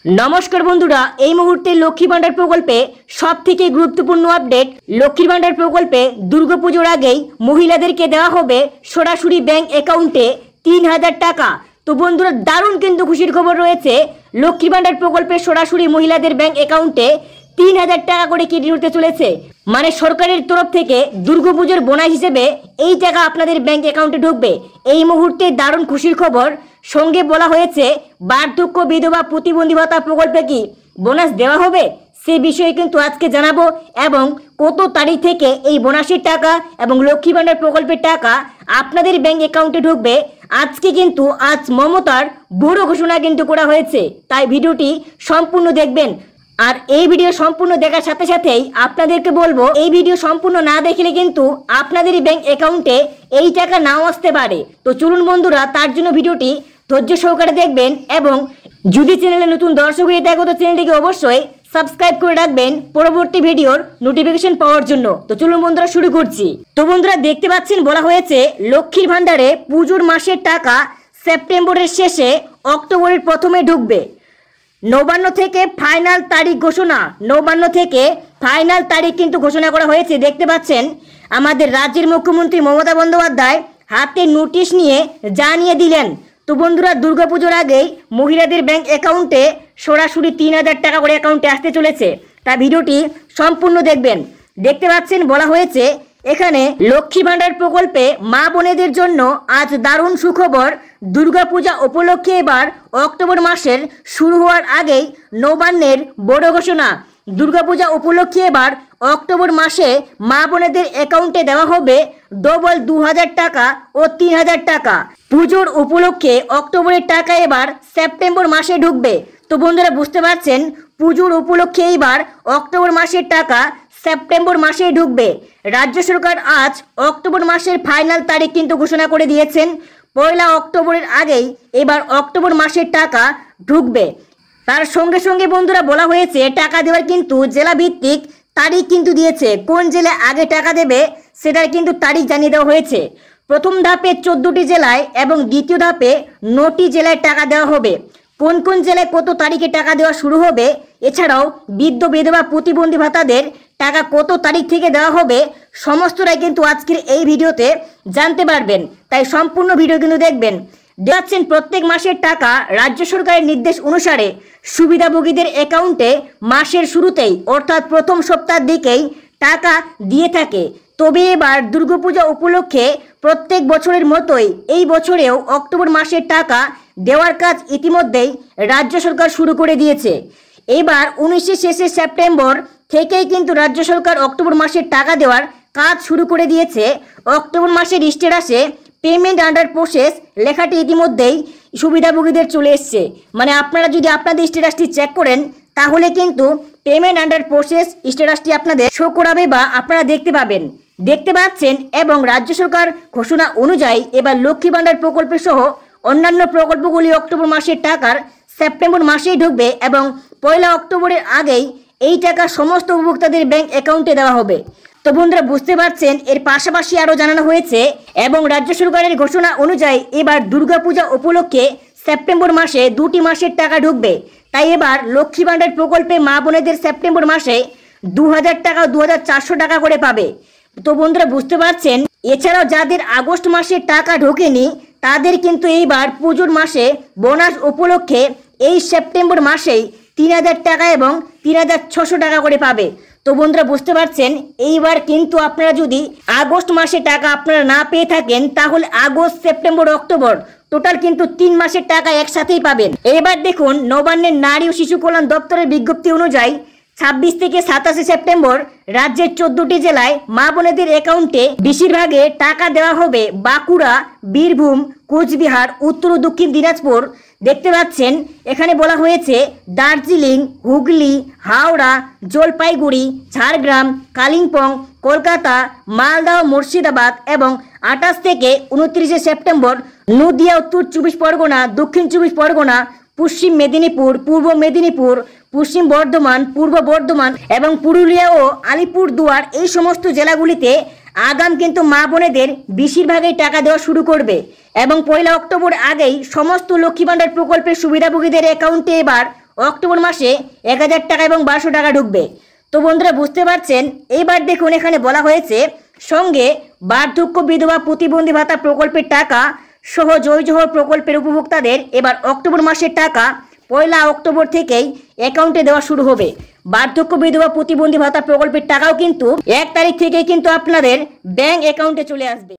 नमस्कार बंधुरा এই মুহূর্তে লক্ষ্মী ভান্ডার প্রকল্পে সবথেকে গুরুত্বপূর্ণ আপডেট। লক্ষ্মী ভান্ডার প্রকল্পে দুর্গাপুজোর আগেই মহিলাদেরকে দেওয়া হবে সরাসরি ব্যাংক অ্যাকাউন্টে 3000 টাকা। তো বন্ধুরা দারুণ কিন্তু খুশির খবর রয়েছে। লক্ষ্মী ভান্ডার প্রকল্পে সরাসরি মহিলাদের ব্যাংক অ্যাকাউন্টে 3000 টাকা করে ক্রেডিট হতে চলেছে। মানে সরকারের তরফ থেকে দুর্গাপুজোর বোনাস হিসেবে এই টাকা আপনাদের ব্যাংক অ্যাকাউন্টে ঢুকবে। এই মুহূর্তে দারুণ খুশির খবর। সঙ্গে বলা হয়েছে বার্ধক্য বিধবা প্রতিবন্ধী ভাতা প্রকল্পে কি বোনাস দেওয়া হবে সে বিষয়ে কিন্তু আজকে জানাবো, এবং কত তারিখ থেকে এই বোনাসের টাকা এবং লক্ষ্মী ভান্ডার প্রকল্পের টাকা আপনাদের ব্যাংক অ্যাকাউন্টে ঢুকবে। আজকে কিন্তু আজ মমতার বড় ঘোষণা কিন্তু করা হয়েছে, তাই ভিডিওটি সম্পূর্ণ দেখবেন। আর এই ভিডিও সম্পূর্ণ দেখার সাথে সাথেই আপনাদেরকে বলবো, এই ভিডিও সম্পূর্ণ না দেখলে কিন্তু আপনাদেরই ব্যাংক অ্যাকাউন্টে এই টাকা নাও আসতে পারে। তো চলুন বন্ধুরা, তার জন্য ভিডিওটি ধৈর্য সহকারে দেখবেন, এবং যদি চ্যানেলে নতুন দর্শক হয়ে থাকো তো চ্যানেলটিকে অবশ্যই সাবস্ক্রাইব করে রাখবেন পরবর্তী ভিডিওর নোটিফিকেশন পাওয়ার জন্য। তো চলুন বন্ধুরা শুরু করছি। তো বন্ধুরা দেখতে পাচ্ছেন বলা হয়েছে লক্ষ্মীর ভান্ডারে পুজোর মাসের টাকা সেপ্টেম্বরের শেষে অক্টোবরের প্রথমে ঢুকবে। নবান্ন থেকে ফাইনাল তারিখ ঘোষণা, নবান্ন থেকে ফাইনাল তারিখ কিন্তু ঘোষণা করা হয়েছে। দেখতে পাচ্ছেন আমাদের রাজ্যের মুখ্যমন্ত্রী মমতা বন্দ্যোপাধ্যায় হাতে নোটিশ নিয়ে জানিয়ে দিলেন। তো বন্ধুরা দুর্গাপুজোর আগেই মহিলাদের ব্যাংক অ্যাকাউন্টে সরাসরি 3000 টাকা করে অ্যাকাউন্টে আসতে চলেছে, তা ভিডিওটি সম্পূর্ণ দেখবেন। দেখতে পাচ্ছেন বলা হয়েছে এখানে লক্ষ্মী ভান্ডার প্রকল্পে মা বোনেদের জন্য আজ দারুণ সুখবর। দুর্গাপূজা উপলক্ষে এবার অক্টোবর মাসের শুরু হওয়ার আগেই নবান্নের বড় ঘোষণা। দুর্গাপূজা উপলক্ষে এবার অক্টোবর মাসে মা বোনেদের অ্যাকাউন্টে দেওয়া হবে ডবল 2000 টাকা ও 3000 টাকা। পুজোর উপলক্ষে অক্টোবরের টাকা এবার সেপ্টেম্বর মাসে ঢুকবে। তো বন্ধুরা বুঝতে পারছেন পুজোর উপলক্ষে এইবার অক্টোবর মাসের টাকা সেপ্টেম্বর মাসেই ঢুকবে। রাজ্য সরকার আজ অক্টোবর মাসের ফাইনাল তারিখ কিন্তু ঘোষণা করে দিয়েছেন। 1 অক্টোবরের আগেই এবার অক্টোবর মাসের টাকা ঢুকবে। তার সঙ্গে সঙ্গে বন্ধুরা বলা হয়েছে টাকা দেওয়ার কিন্তু জেলা ভিত্তিক তারিখ কিন্তু দিয়েছে। কোন জেলায় আগে টাকা দেবে সেটার কিন্তু তারিখ জানিয়ে দেওয়া হয়েছে। প্রথম ধাপে 14টি জেলায় এবং দ্বিতীয় ধাপে 9টি জেলায় টাকা দেওয়া হবে। কোন কোন জেলায় কত তারিখে টাকা দেওয়া শুরু হবে, এছাড়াও বৃদ্ধ বিধবা প্রতিবন্ধী ভাতাদের টাকা কত তারিখ থেকে দেওয়া হবে, সমস্তটাই কিন্তু আজকের এই ভিডিওতে জানতে পারবেন, তাই সম্পূর্ণ ভিডিও কিন্তু দেখবেন। দেখাচ্ছেন প্রত্যেক মাসের টাকা রাজ্য সরকারের নির্দেশ অনুসারে সুবিধাভোগীদের অ্যাকাউন্টে মাসের শুরুতেই অর্থাৎ প্রথম সপ্তাহের দিকেই টাকা দিয়ে থাকে। তবে এবার দুর্গাপূজা উপলক্ষে প্রত্যেক বছরের মতোই এই বছরেও অক্টোবর মাসের টাকা দেওয়ার কাজ ইতিমধ্যেই রাজ্য সরকার শুরু করে দিয়েছে। এবার 19 শেষে সেপ্টেম্বর থেকেই কিন্তু রাজ্য সরকার অক্টোবর মাসের টাকা দেওয়ার কাজ শুরু করে দিয়েছে। অক্টোবর মাসের স্ট্যাটাসে পেমেন্ট আন্ডার প্রসেস লেখাটি ইতিমধ্যেই সুবিধাভোগীদের চলে এসছে। মানে আপনারা যদি আপনাদের স্ট্যাটাসটি চেক করেন তাহলে কিন্তু পেমেন্ট আন্ডার প্রসেস স্ট্যাটাসটি আপনাদের শো করাবে বা আপনারা দেখতে পাবেন। দেখতে পাচ্ছেন এবং রাজ্য সরকার ঘোষণা অনুযায়ী এবার লক্ষ্মী ভান্ডার প্রকল্প সহ অন্যান্য প্রকল্পগুলি অক্টোবর মাসের টাকার সেপ্টেম্বর মাসেই ঢুকবে, এবং 1 অক্টোবরের আগেই এই টাকা সমস্ত উপভোক্তাদের ব্যাংক অ্যাকাউন্টে দেওয়া হবে। তো বন্ধুরা বুঝতে পারছেন এর পাশাপাশি আরও জানানো হয়েছে এবং রাজ্য সরকারের ঘোষণা অনুযায়ী এবার দুর্গাপূজা উপলক্ষে সেপ্টেম্বর মাসে 2টি মাসের টাকা ঢুকবে। তাই এবার লক্ষ্মী ভান্ডার প্রকল্পে মা বোনেদের সেপ্টেম্বর মাসে 2000 টাকা 2400 টাকা করে পাবে। তো বন্ধুরা বুঝতে পারছেন এছাড়াও যাদের আগস্ট মাসের টাকা ঢোকেনি তাদের কিন্তু এইবার পুজোর মাসে বোনাস উপলক্ষে এই সেপ্টেম্বর মাসেই 3000 টাকা এবং 3600 টাকা করে পাবে। তো বন্ধুরা বুঝতে পারছেন এইবার কিন্তু আপনারা যদি আগস্ট মাসে টাকা আপনারা না পেয়ে থাকেন তাহলে আগস্ট সেপ্টেম্বর অক্টোবর টোটাল কিন্তু 3 মাসের টাকা একসাথেই পাবেন। এবার দেখুন নবান্নের নারী ও শিশু কল্যাণ দপ্তরের বিজ্ঞপ্তি অনুযায়ী 26 থেকে 27 সেপ্টেম্বর রাজ্যের 14টি জেলায় মা বোনেদের অ্যাকাউন্টে বেশিরভাগে টাকা দেওয়া হবে বাঁকুড়া, বীরভূম, কোচবিহার, উত্তর ও দক্ষিণ দিনাজপুর। দেখতে পাচ্ছেন এখানে বলা হয়েছে দার্জিলিং, হুগলি, হাওড়া, জলপাইগুড়ি, ঝাড়গ্রাম, কালিম্পং, কলকাতা, মালদা ও মুর্শিদাবাদ, এবং 28 থেকে 29 সেপ্টেম্বর নদিয়া, উত্তর 24 পরগনা, দক্ষিণ 24 পরগনা, পশ্চিম মেদিনীপুর, পূর্ব মেদিনীপুর, পশ্চিম বর্ধমান, পূর্ব বর্ধমান এবং পুরুলিয়া ও আলিপুরদুয়ার এই সমস্ত জেলাগুলিতে আগাম কিন্তু মা বোনেদের বেশিরভাগই টাকা দেওয়া শুরু করবে এবং 1 অক্টোবর আগেই সমস্ত লক্ষ্মী ভান্ডার প্রকল্পের সুবিধাভোগীদের অ্যাকাউন্টে এবার অক্টোবর মাসে 1000 টাকা এবং 1200 টাকা ঢুকবে। তো বন্ধুরা বুঝতে পারছেন, এইবার দেখুন এখানে বলা হয়েছে সঙ্গে বার্ধক্য বিধবা প্রতিবন্ধী ভাতা প্রকল্পের টাকা সহ জয় জোহর প্রকল্পের উপভোক্তাদের এবার অক্টোবর মাসের টাকা 1 অক্টোবর থেকেই অ্যাকাউন্টে দেওয়া শুরু হবে। বার্ধক্য বিধবা প্রতিবন্ধী ভাতা প্রকল্পের টাকাও কিন্তু 1 তারিখ থেকেই কিন্তু আপনাদের ব্যাংক অ্যাকাউন্টে চলে আসবে।